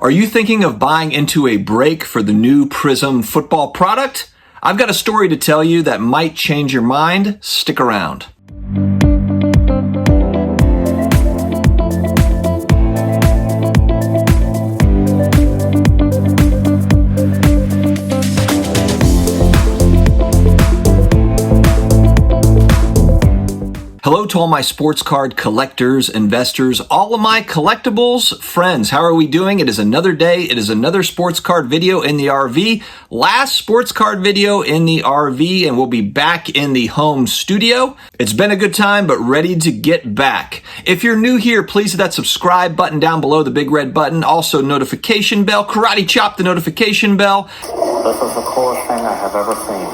Are you thinking of buying into a break for the new Prizm football product? I've got a story to tell you that might change your mind. Stick around. Hello to all my sports card collectors, investors, all of my collectibles friends. How are we doing? It is another day. It is another sports card video in the RV. Last sports card video in the RV, and we'll be back in the home studio. It's been a good time, but ready to get back. If you're new here, please hit that subscribe button down below, the big red button. Also notification bell. Karate chop the notification bell. This is the coolest thing I have ever seen.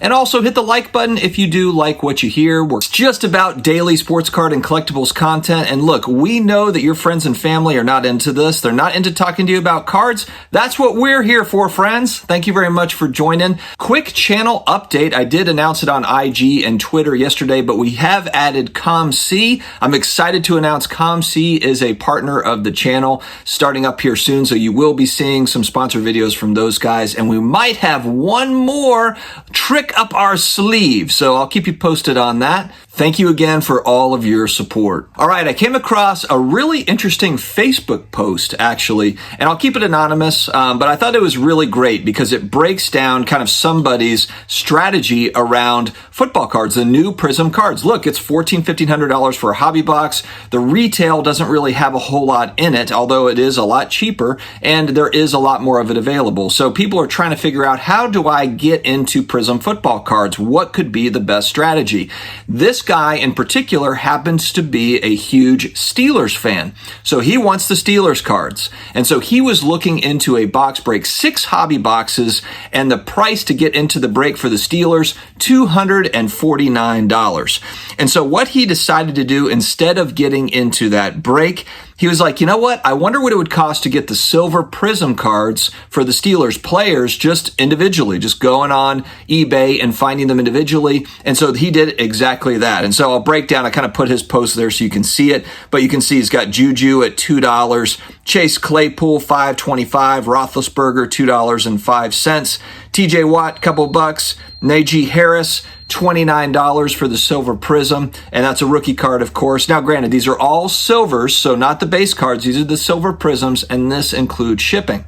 And also hit the like button if you do like what you hear. We're just about daily sports card and collectibles content. And look, we know that your friends and family are not into this. They're not into talking to you about cards. That's what we're here for, friends. Thank you very much for joining. Quick channel update. I did announce it on IG and Twitter yesterday, but we have added ComC. I'm excited to announce ComC is a partner of the channel starting up here soon. So you will be seeing some sponsored videos from those guys. And we might have one more trick up our sleeve. So I'll keep you posted on that. Thank you again for all of your support. All right, I came across a really interesting Facebook post, actually, and I'll keep it anonymous, but I thought it was really great because it breaks down kind of somebody's strategy around football cards, the new Prizm cards. Look, it's $1,400, $1,500 for a hobby box. The retail doesn't really have a whole lot in it, although it is a lot cheaper, and there is a lot more of it available. So people are trying to figure out, how do I get into Prizm football cards? What could be the best strategy? This guy in particular happens to be a huge Steelers fan. So he wants the Steelers cards. And so he was looking into a box break, 6 hobby boxes, and the price to get into the break for the Steelers, $249. And so what he decided to do, instead of getting into that break, he was like, you know what? I wonder what it would cost to get the silver Prizm cards for the Steelers players just individually, just going on eBay and finding them individually. And so he did exactly that. And so I'll break down, I kind of put his post there so you can see it, but you can see he's got Juju at $2, Chase Claypool $5.25, Roethlisberger $2.05, TJ Watt couple bucks, Najee Harris $29 for the silver Prizm, and that's a rookie card, of course. Now, granted, these are all silvers, so not the base cards. These are the silver Prizms, and this includes shipping.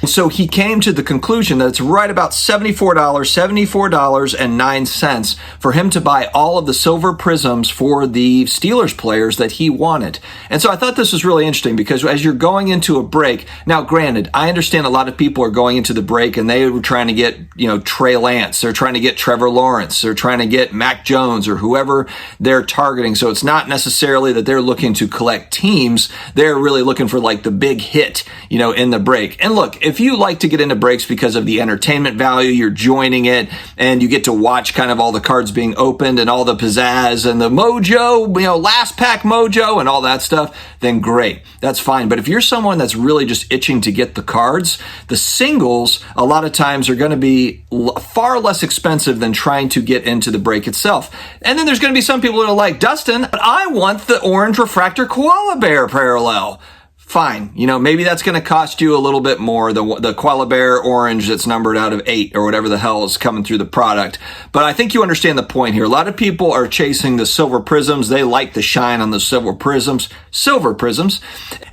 So he came to the conclusion that it's right about $74.09 for him to buy all of the silver Prizms for the Steelers players that he wanted. And so I thought this was really interesting because as you're going into a break, now granted, I understand a lot of people are going into the break and they were trying to get, Trey Lance, they're trying to get Trevor Lawrence, they're trying to get Mac Jones or whoever they're targeting. So it's not necessarily that they're looking to collect teams. They're really looking for like the big hit, in the break. And look, if you like to get into breaks because of the entertainment value, you're joining it and you get to watch kind of all the cards being opened and all the pizzazz and the mojo, last pack mojo and all that stuff, then great. That's fine. But if you're someone that's really just itching to get the cards, the singles a lot of times are going to be far less expensive than trying to get into the break itself. And then there's going to be some people that are like, Dustin, but I want the orange refractor koala bear parallel. Fine. Maybe that's going to cost you a little bit more, the koala bear orange that's numbered out of 8 or whatever the hell is coming through the product. But I think you understand the point here. A lot of people are chasing the silver Prizms. They like the shine on the silver Prizms.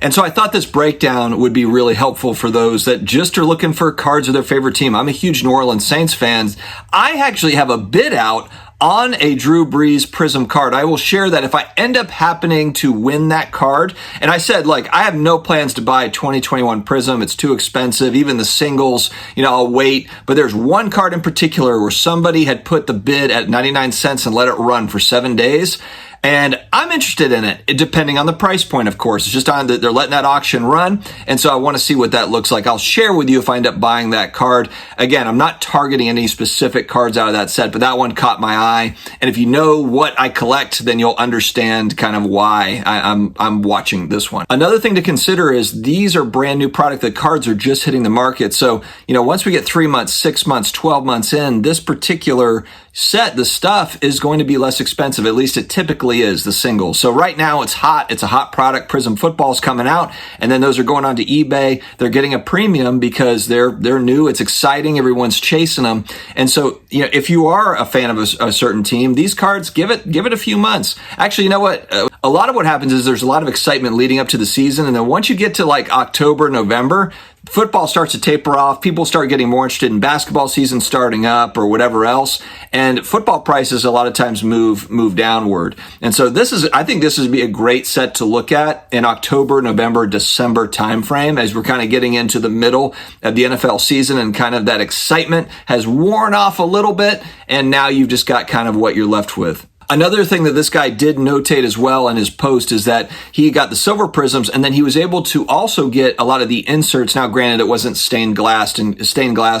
And so I thought this breakdown would be really helpful for those that just are looking for cards of their favorite team. I'm a huge New Orleans Saints fan. I actually have a bid out on a Drew Brees Prizm card. I will share that if I end up happening to win that card. And I said, I have no plans to buy a 2021 Prizm. It's too expensive. Even the singles, I'll wait. But there's one card in particular where somebody had put the bid at 99 cents and let it run for 7 days. And I'm interested in it, depending on the price point, of course. It's just they're letting that auction run. And so I want to see what that looks like. I'll share with you if I end up buying that card. Again, I'm not targeting any specific cards out of that set, but that one caught my eye. And if you know what I collect, then you'll understand kind of why I'm watching this one. Another thing to consider is these are brand new product. The cards are just hitting the market. So, once we get 3 months, 6 months, 12 months in, this particular set, the stuff is going to be less expensive. At least it typically is, the singles. So right now it's hot. It's a hot product. Prizm football's coming out, and then those are going onto eBay. They're getting a premium because they're new. It's exciting. Everyone's chasing them. And so, if you are a fan of a certain team, these cards, give it a few months. Actually, you know what? A lot of what happens is there's a lot of excitement leading up to the season, and then once you get to like October, November, football starts to taper off. People start getting more interested in basketball season starting up or whatever else. And football prices a lot of times move downward. And so I think this would be a great set to look at in October, November, December timeframe as we're kind of getting into the middle of the NFL season and kind of that excitement has worn off a little bit. And now you've just got kind of what you're left with. Another thing that this guy did notate as well in his post is that he got the silver prisms, and then he was able to also get a lot of the inserts. Now, granted, it wasn't stained glass,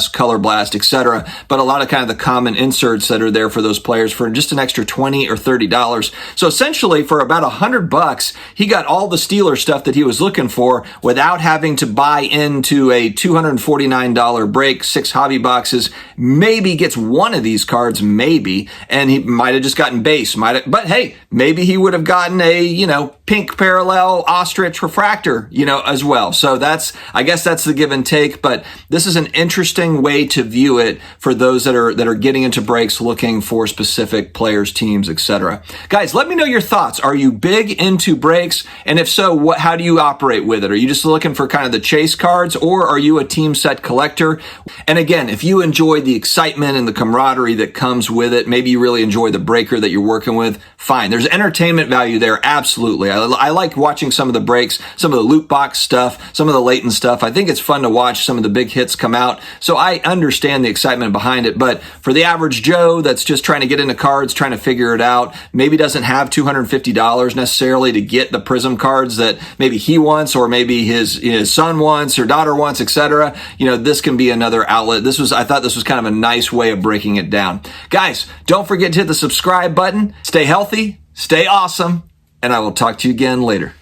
color blast, etc., but a lot of kind of the common inserts that are there for those players for just an extra $20 or $30. So essentially, for about $100, he got all the Steelers stuff that he was looking for without having to buy into a $249 break, 6 hobby boxes. Maybe gets one of these cards, maybe, and he might have just gotten base. But hey, maybe he would have gotten a, pink parallel ostrich refractor, as well. So I guess that's the give and take, but this is an interesting way to view it for those that are getting into breaks, looking for specific players, teams, etc. Guys, let me know your thoughts. Are you big into breaks? And if so, how do you operate with it? Are you just looking for kind of the chase cards, or are you a team set collector? And again, if you enjoy the excitement and the camaraderie that comes with it, maybe you really enjoy the breaker that you're working with, fine. There's entertainment value there, absolutely. I like watching some of the breaks, some of the loot box stuff, some of the latent stuff. I think it's fun to watch some of the big hits come out. So I understand the excitement behind it. But for the average Joe that's just trying to get into cards, trying to figure it out, maybe doesn't have $250 necessarily to get the Prizm cards that maybe he wants, or maybe his son wants or daughter wants, etc. This can be another outlet. I thought this was kind of a nice way of breaking it down. Guys, don't forget to hit the subscribe button. Stay healthy, stay awesome, and I will talk to you again later.